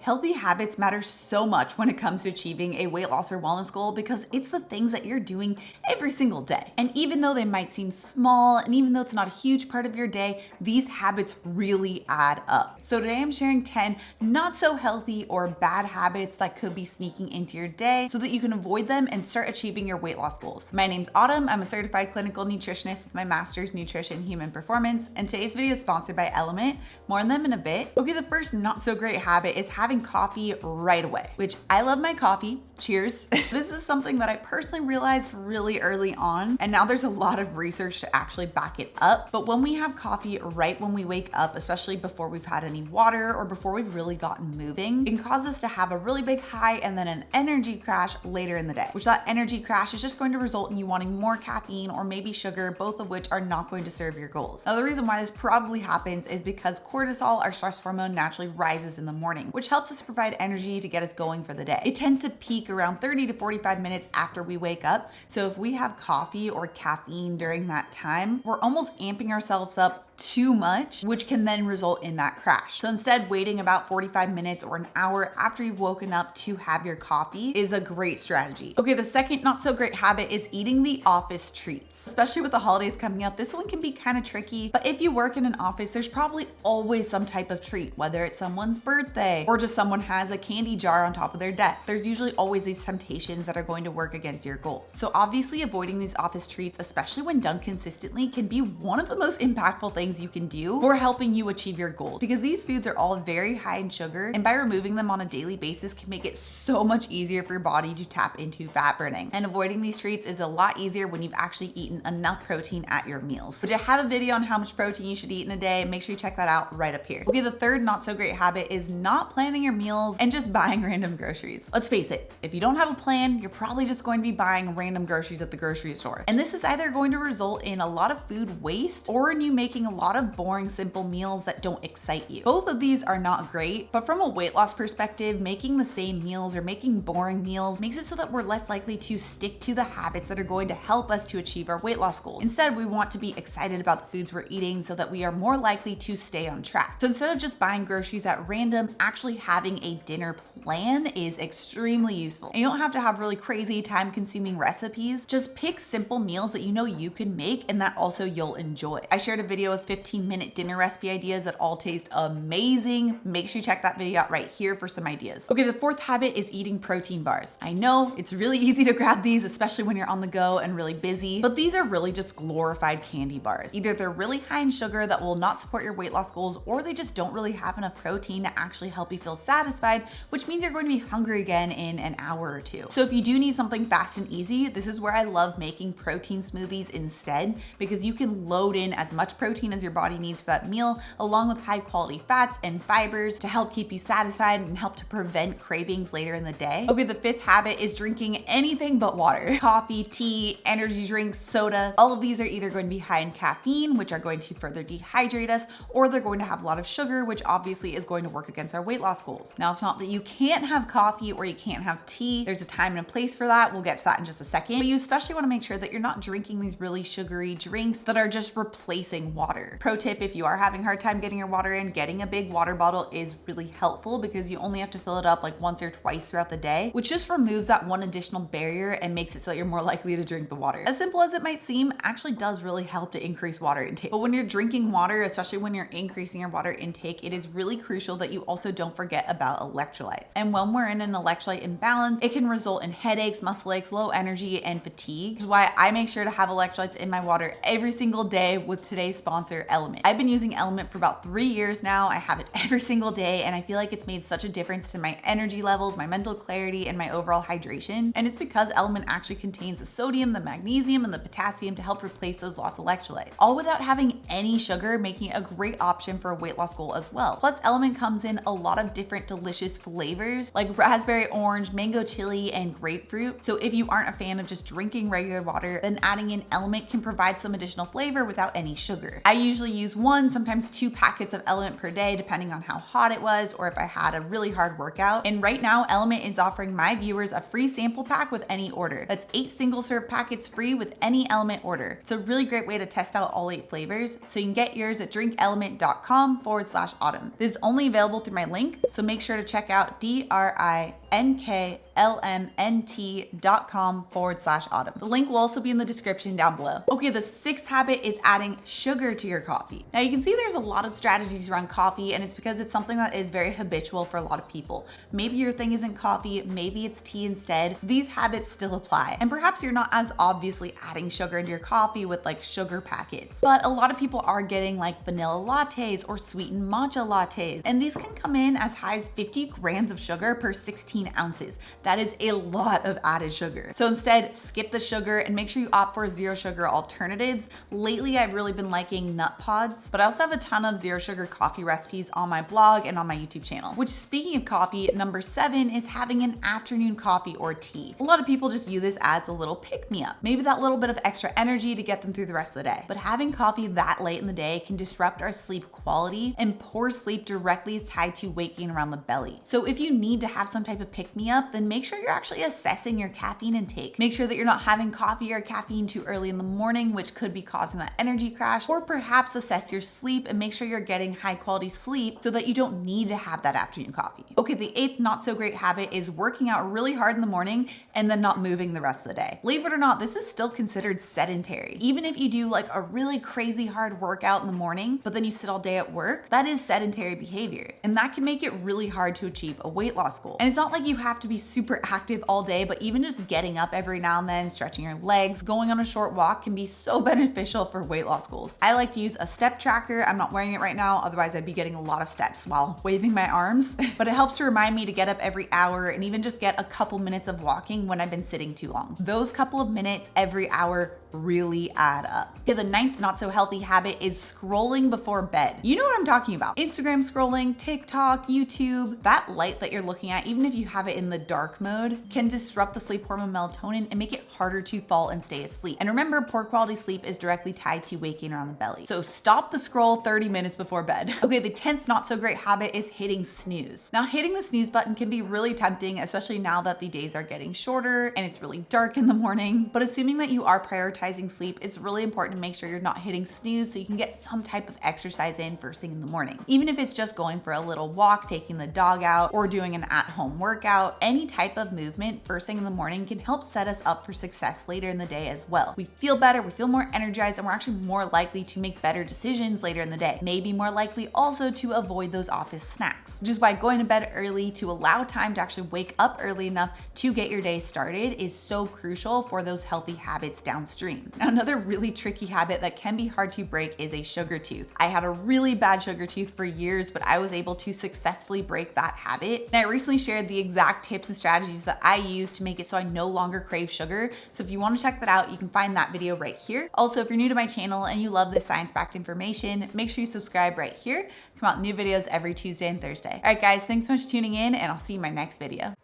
Healthy habits matter so much when it comes to achieving a weight loss or wellness goal because it's the things that you're doing every single day. And even though they might seem small and even though it's not a huge part of your day, these habits really add up. So today I'm sharing 10 not so healthy or bad habits that could be sneaking into your day so that you can avoid them and start achieving your weight loss goals. My name's Autumn. I'm a certified clinical nutritionist with my master's nutrition human performance, and today's video is sponsored by LMNT. More on them in a bit. Okay, the first not so great habit is having coffee right away, which I love my coffee. Cheers. This is something that I personally realized really early on, and now there's a lot of research to actually back it up. But when we have coffee right when we wake up, especially before we've had any water or before we've really gotten moving, it can cause us to have a really big high and then an energy crash later in the day, which that energy crash is just going to result in you wanting more caffeine or maybe sugar, both of which are not going to serve your goals. Now, the reason why this probably happens is because cortisol, our stress hormone, naturally rises in the morning, which helps us provide energy to get us going for the day. It tends to peak around 30 to 45 minutes after we wake up. So if we have coffee or caffeine during that time, we're almost amping ourselves up too much, which can then result in that crash. So instead, waiting about 45 minutes or an hour after you've woken up to have your coffee is a great strategy. Okay, the second not so great habit is eating the office treats. Especially with the holidays coming up, this one can be kind of tricky, but if you work in an office, there's probably always some type of treat, whether it's someone's birthday or just someone has a candy jar on top of their desk. There's usually always these temptations that are going to work against your goals. So obviously avoiding these office treats, especially when done consistently, can be one of the most impactful things you can do for helping you achieve your goals, because these foods are all very high in sugar, and by removing them on a daily basis can make it so much easier for your body to tap into fat burning. And avoiding these treats is a lot easier when you've actually eaten enough protein at your meals. But I have a video on how much protein you should eat in a day. Make sure you check that out right up here. Okay, the third not so great habit is not planning your meals and just buying random groceries. Let's face it, if you don't have a plan, you're probably just going to be buying random groceries at the grocery store. And this is either going to result in a lot of food waste or in you making a lot of boring, simple meals that don't excite you. Both of these are not great, but from a weight loss perspective, making the same meals or making boring meals makes it so that we're less likely to stick to the habits that are going to help us to achieve our weight loss goals. Instead, we want to be excited about the foods we're eating so that we are more likely to stay on track. So instead of just buying groceries at random, actually having a dinner plan is extremely useful. And you don't have to have really crazy, time-consuming recipes. Just pick simple meals that you know you can make and that also you'll enjoy. I shared a video with 15-minute dinner recipe ideas that all taste amazing. Make sure you check that video out right here for some ideas. Okay, the fourth habit is eating protein bars. I know it's really easy to grab these, especially when you're on the go and really busy, but these are really just glorified candy bars. Either they're really high in sugar that will not support your weight loss goals, or they just don't really have enough protein to actually help you feel satisfied, which means you're going to be hungry again in an hour or two. So if you do need something fast and easy, this is where I love making protein smoothies instead, because you can load in as much protein as your body needs for that meal, along with high quality fats and fibers to help keep you satisfied and help to prevent cravings later in the day. Okay, the fifth habit is drinking anything but water. Coffee, tea, energy drinks, soda, all of these are either going to be high in caffeine, which are going to further dehydrate us, or they're going to have a lot of sugar, which obviously is going to work against our weight loss goals. Now, it's not that you can't have coffee or you can't have tea. There's a time and a place for that. We'll get to that in just a second. But you especially want to make sure that you're not drinking these really sugary drinks that are just replacing water. Pro tip, if you are having a hard time getting your water in, getting a big water bottle is really helpful because you only have to fill it up like once or twice throughout the day, which just removes that one additional barrier and makes it so that you're more likely to drink the water. As simple as it might seem, actually does really help to increase water intake. But when you're drinking water, especially when you're increasing your water intake, it is really crucial that you also don't forget about electrolytes. And when we're in an electrolyte imbalance, it can result in headaches, muscle aches, low energy, and fatigue, which is why I make sure to have electrolytes in my water every single day with today's sponsor, LMNT. I've been using LMNT for about 3 years now. I have it every single day, and I feel like it's made such a difference to my energy levels, my mental clarity, and my overall hydration. And it's because LMNT actually contains the sodium, the magnesium, and the potassium to help replace those lost electrolytes, all without having any sugar, making it a great option for a weight loss goal as well. Plus, LMNT comes in a lot of different delicious flavors like raspberry orange, mango chili, and grapefruit. So if you aren't a fan of just drinking regular water, then adding in LMNT can provide some additional flavor without any sugar. I usually use 1, sometimes 2 packets of LMNT per day, depending on how hot it was or if I had a really hard workout. And right now, LMNT is offering my viewers a free sample pack with any order. That's 8 single serve packets free with any LMNT order. It's a really great way to test out all 8 flavors. So you can get yours at drinklmnt.com/autumn. This is only available through my link, so make sure to check out drinklmnt.com/autumn. The link will also be in the description down below. Okay, the 6th habit is adding sugar to your coffee. Now you can see there's a lot of strategies around coffee, and it's because it's something that is very habitual for a lot of people. Maybe your thing isn't coffee, maybe it's tea instead. These habits still apply. And perhaps you're not as obviously adding sugar into your coffee with like sugar packets, but a lot of people are getting like vanilla lattes or sweetened matcha lattes, and these can come in as high as 50 grams of sugar per 16 ounces. That is a lot of added sugar. So instead, skip the sugar and make sure you opt for zero sugar alternatives. Lately, I've really been liking nut pods, but I also have a ton of zero sugar coffee recipes on my blog and on my YouTube channel. Which, speaking of coffee, number 7 is having an afternoon coffee or tea. A lot of people just view this as a little pick-me-up, maybe that little bit of extra energy to get them through the rest of the day. But having coffee that late in the day can disrupt our sleep quality, and poor sleep directly is tied to waking around the belly. So if you need to have some type of pick-me-up, then make sure you're actually assessing your caffeine intake. Make sure that you're not having coffee or caffeine too early in the morning, which could be causing that energy crash, or perhaps assess your sleep and make sure you're getting high quality sleep so that you don't need to have that afternoon coffee. Okay, the 8th not so great habit is working out really hard in the morning and then not moving the rest of the day. Believe it or not, this is still considered sedentary. Even if you do like a really crazy hard workout in the morning, but then you sit all day at work, that is sedentary behavior. And that can make it really hard to achieve a weight loss goal. And it's not like you have to be super active all day, but even just getting up every now and then, stretching your legs, going on a short walk can be so beneficial for weight loss goals. I like to use a step tracker. I'm not wearing it right now, otherwise I'd be getting a lot of steps while waving my arms, but it helps to remind me to get up every hour and even just get a couple minutes of walking when I've been sitting too long. Those couple of minutes every hour really add up. Okay, the 9th not so healthy habit is scrolling before bed. You know what I'm talking about. Instagram scrolling, TikTok, YouTube. That light that you're looking at, even if you have it in the dark mode, can disrupt the sleep hormone melatonin and make it harder to fall and stay asleep. And remember, poor quality sleep is directly tied to waking around the belly. So stop the scroll 30 minutes before bed. Okay, the 10th not so great habit is hitting snooze. Now, hitting the snooze button can be really tempting, especially now that the days are getting shorter and it's really dark in the morning. But assuming that you are prioritizing sleep, it's really important to make sure you're not hitting snooze so you can get some type of exercise in first thing in the morning. Even if it's just going for a little walk, taking the dog out, or doing an at-home workout, any type of movement first thing in the morning can help set us up for success later in the day as well. We feel better, we feel more energized, and we're actually more likely to make better decisions later in the day. Maybe more likely also to avoid those office snacks, which is why going to bed early to allow time to actually wake up early enough to get your day started is so crucial for those healthy habits downstream. Now, another really tricky habit that can be hard to break is a sugar tooth. I had a really bad sugar tooth for years, but I was able to successfully break that habit. And I recently shared the exact tips and strategies that I use to make it so I no longer crave sugar. So if you want to check that out, you can find that video right here. Also, if you're new to my channel and you love this science-backed information, make sure you subscribe right here. Come out new videos every Tuesday and Thursday. All right, guys, thanks so much for tuning in, and I'll see you in my next video.